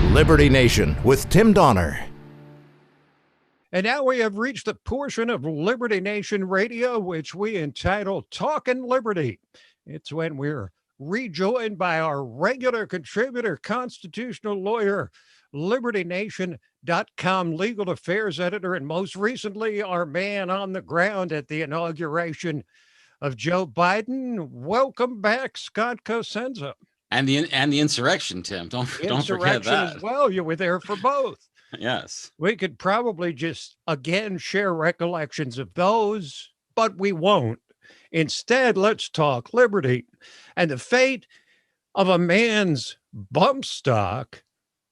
Liberty Nation with Tim Donner. And now we have reached the portion of Liberty Nation Radio, which we entitle Talkin' Liberty. It's when we're rejoined by our regular contributor, constitutional lawyer, LibertyNation.com legal affairs editor, and most recently, our man on the ground at the inauguration of Joe Biden. Welcome back, Scott Cosenza. And the insurrection, Tim. Don't forget Insurrection that as well. You were there for both. Yes. We could probably just again share recollections of those, but we won't. Instead, let's talk liberty and the fate of a man's bump stock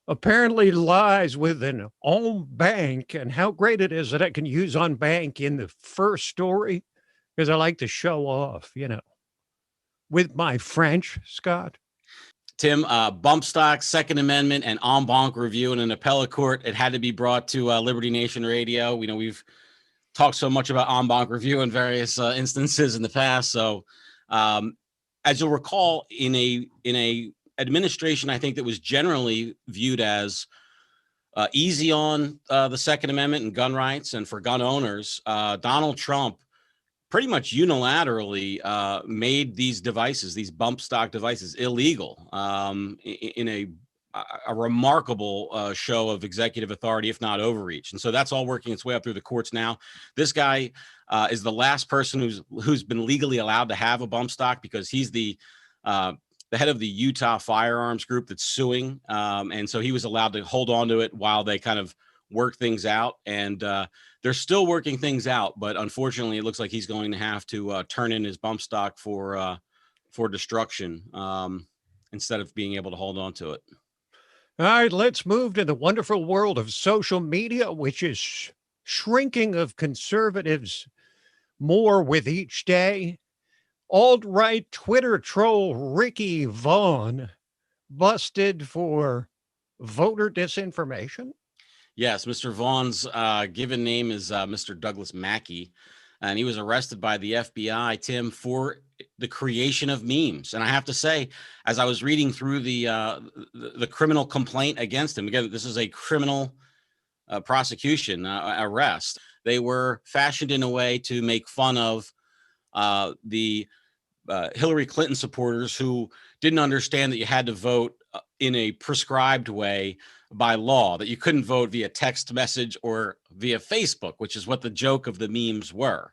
apparently lies with an on bank, and how great it is that I can use on bank in the first story because I like to show off, with my French, Scott. Tim, bump stock, Second Amendment, and en banc review in an appellate court. It had to be brought to Liberty Nation Radio. We've talked so much about en banc review in various instances in the past. So, as you'll recall, in a administration, I think that was generally viewed as easy on the Second Amendment and gun rights and for gun owners, Donald Trump pretty much unilaterally made these devices, these bump stock devices, illegal in a remarkable show of executive authority, if not overreach. And so that's all working its way up through the courts now. This guy is the last person who's been legally allowed to have a bump stock because he's the head of the Utah firearms group that's suing. And so he was allowed to hold on to it while they kind of work things out. And they're still working things out, but unfortunately, it looks like he's going to have to turn in his bump stock for destruction instead of being able to hold on to it. All right, let's move to the wonderful world of social media, which is shrinking of conservatives more with each day. Alt-right Twitter troll Ricky Vaughn busted for voter disinformation. Yes, Mr. Vaughn's given name is Mr. Douglas Mackey, and he was arrested by the FBI, Tim, for the creation of memes. And I have to say, as I was reading through the criminal complaint against him, again, this is a criminal prosecution arrest. They were fashioned in a way to make fun of the Hillary Clinton supporters who didn't understand that you had to vote in a prescribed way by law, that you couldn't vote via text message or via Facebook, which is what the joke of the memes were.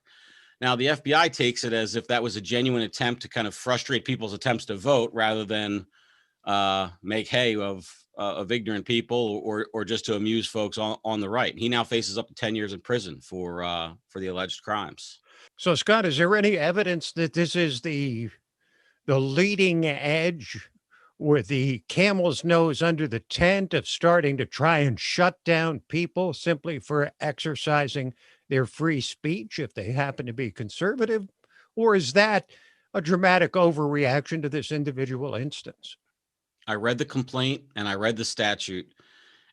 Now, the FBI takes it as if that was a genuine attempt to kind of frustrate people's attempts to vote rather than make hay of ignorant people or just to amuse folks on the right. He now faces up to 10 years in prison for the alleged crimes. So, Scott, is there any evidence that this is the leading edge with the camel's nose under the tent of starting to try and shut down people simply for exercising their free speech if they happen to be conservative? Or is that a dramatic overreaction to this individual instance? I read the complaint and I read the statute,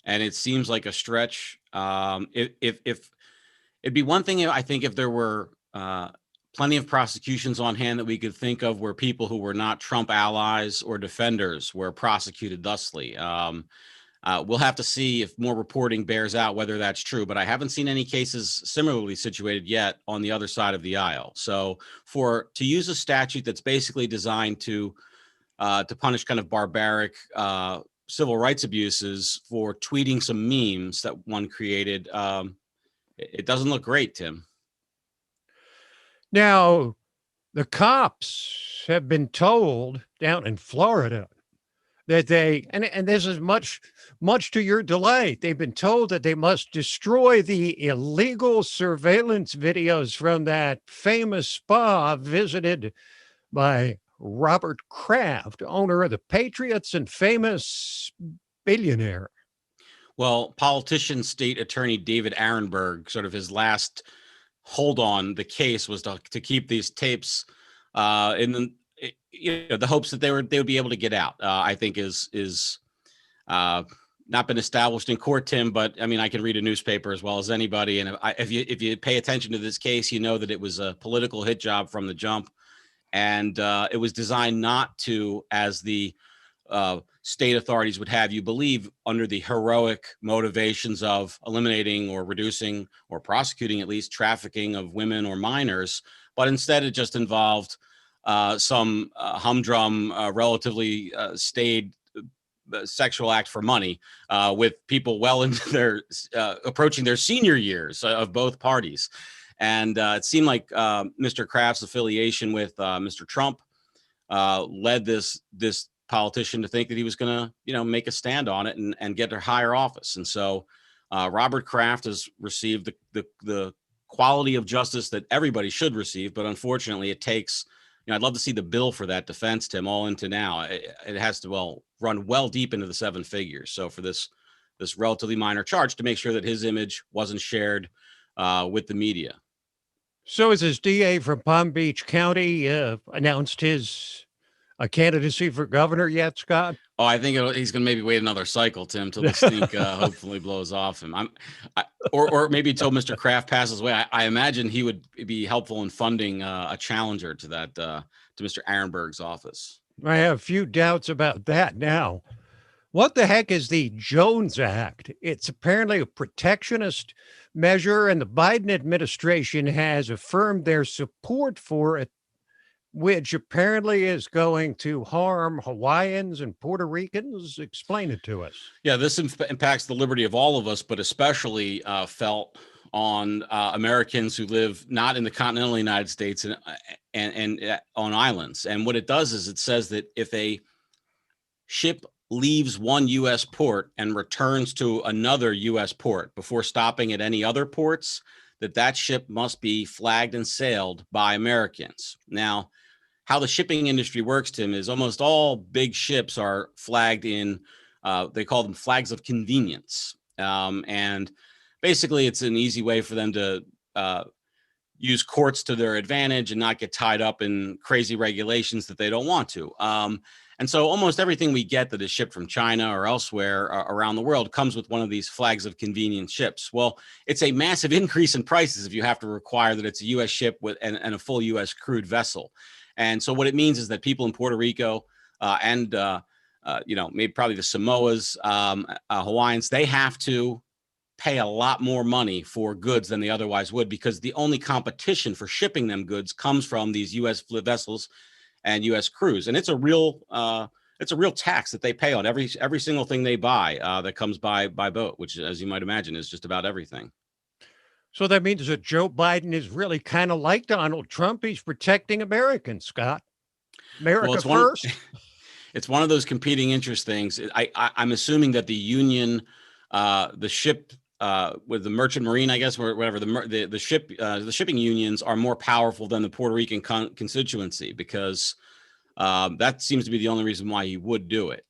and it seems like a stretch. If it'd be one thing, I think, if there were plenty of prosecutions on hand that we could think of where people who were not Trump allies or defenders were prosecuted thusly. We'll have to see if more reporting bears out whether that's true, but I haven't seen any cases similarly situated yet on the other side of the aisle. So to use a statute that's basically designed to punish kind of barbaric civil rights abuses for tweeting some memes that one created, it doesn't look great, Tim. Now, the cops have been told down in Florida that and this is much to your delight, they've been told that they must destroy the illegal surveillance videos from that famous spa visited by Robert Kraft, owner of the Patriots and famous billionaire. Well, politician state attorney David Arenberg, sort of his last hold on the case was to keep these tapes in the hopes that they would be able to get out. I think is not been established in court, Tim, but I mean, I can read a newspaper as well as anybody. And if you pay attention to this case, you know that it was a political hit job from the jump. And it was designed not to, as the state authorities would have you believe under the heroic motivations of eliminating or reducing or prosecuting at least trafficking of women or minors. But instead, it just involved some humdrum, relatively staid sexual act for money with people well into their approaching their senior years of both parties. And it seemed like Mr. Kraft's affiliation with Mr. Trump led this politician to think that he was going to, make a stand on it and get to higher office. And so Robert Kraft has received the quality of justice that everybody should receive. But unfortunately, it takes, I'd love to see the bill for that defense, Tim, all into now. It has to run well deep into the seven figures. So for this relatively minor charge, to make sure that his image wasn't shared with the media. So has his DA from Palm Beach County announced his candidacy for governor yet, Scott? Oh, I think he's going to maybe wait another cycle, Tim, till the stink hopefully blows off him. Or maybe till Mr. Kraft passes away. I imagine he would be helpful in funding a challenger to that, to Mr. Arenberg's office. I have a few doubts about that now. What the heck is the Jones Act? It's apparently a protectionist measure, and the Biden administration has affirmed their support for it, which apparently is going to harm Hawaiians and Puerto Ricans. Explain it to us. Yeah, this impacts the liberty of all of us, but especially felt on Americans who live not in the continental United States and on islands. And what it does is it says that if a ship leaves one U.S. port and returns to another U.S. port before stopping at any other ports, that ship must be flagged and sailed by Americans. Now, how the shipping industry works, Tim, is almost all big ships are flagged in, they call them flags of convenience. And basically, it's an easy way for them to use courts to their advantage and not get tied up in crazy regulations that they don't want to. And so almost everything we get that is shipped from China or elsewhere around the world comes with one of these flags of convenience ships. Well, it's a massive increase in prices if you have to require that it's a U.S. ship and a full U.S. crewed vessel. And so what it means is that people in Puerto Rico and maybe probably the Samoas, Hawaiians, they have to pay a lot more money for goods than they otherwise would, because the only competition for shipping them goods comes from these U.S. vessels and U.S. crews. And it's a real tax that they pay on every single thing they buy that comes by boat, which, as you might imagine, is just about everything. So that means that Joe Biden is really kind of like Donald Trump. He's protecting Americans, Scott. America first. It's one of those competing interest things. I'm assuming that the union, the ship with the merchant marine, I guess, or whatever, the shipping unions are more powerful than the Puerto Rican constituency, because that seems to be the only reason why he would do it.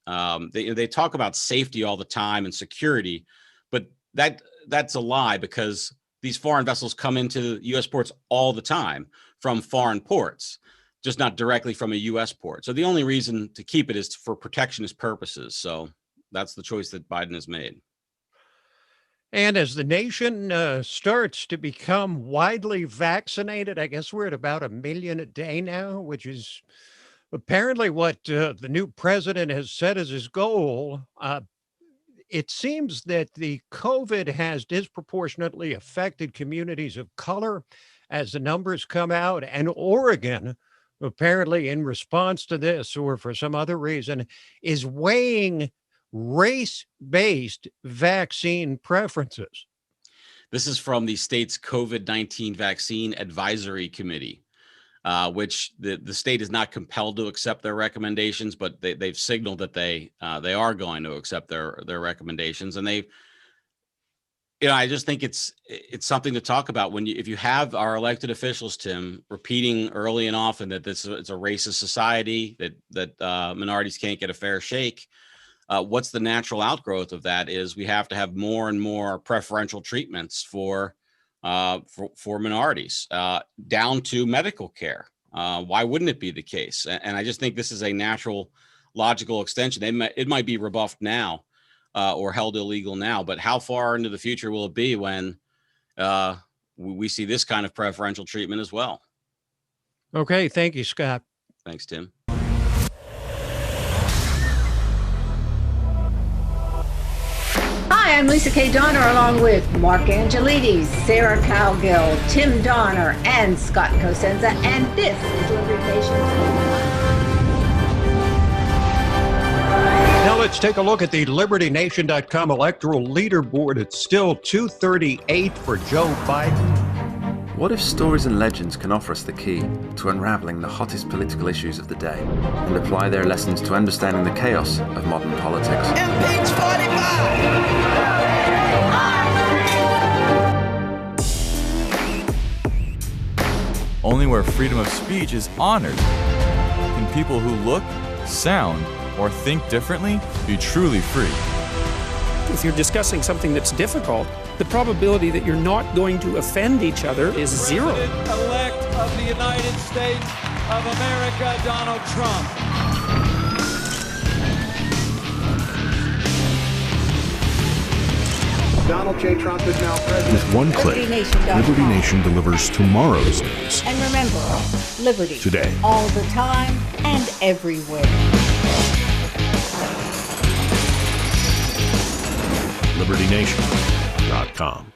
They talk about safety all the time and security, but that's a lie, because these foreign vessels come into U.S. ports all the time from foreign ports, just not directly from a U.S. port. So the only reason to keep it is for protectionist purposes. So that's the choice that Biden has made. And as the nation starts to become widely vaccinated, I guess we're at about 1 million a day now, which is apparently what the new president has set as his goal. It seems that the COVID has disproportionately affected communities of color as the numbers come out. And Oregon, apparently in response to this or for some other reason, is weighing race-based vaccine preferences. This is from the state's COVID-19 Vaccine Advisory Committee, which the state is not compelled to accept their recommendations, but they've signaled that they are going to accept their recommendations. And I just think it's something to talk about if you have our elected officials, Tim, repeating early and often that it's a racist society, that minorities can't get a fair shake. What's the natural outgrowth of that is we have to have more and more preferential treatments for minorities, down to medical care. Why wouldn't it be the case? And I just think this is a natural, logical extension. It might be rebuffed now or held illegal now, but how far into the future will it be when we see this kind of preferential treatment as well? Okay, thank you, Scott. Thanks, Tim. Hi, I'm Lisa K. Donner, along with Mark Angelides, Sarah Cowgill, Tim Donner, and Scott Cosenza, and this is Liberty Nation. Now let's take a look at the LibertyNation.com electoral leaderboard. It's still 238 for Joe Biden. What if stories and legends can offer us the key to unraveling the hottest political issues of the day and apply their lessons to understanding the chaos of modern politics? Impeach 45! Only where freedom of speech is honored can people who look, sound, or think differently be truly free. If you're discussing something that's difficult, the probability that you're not going to offend each other is zero. President-elect of the United States of America, Donald Trump. Donald J. Trump is now president. With one click, Liberty Nation delivers tomorrow's news. And remember, liberty. Today. All the time and everywhere. LibertyNation.com.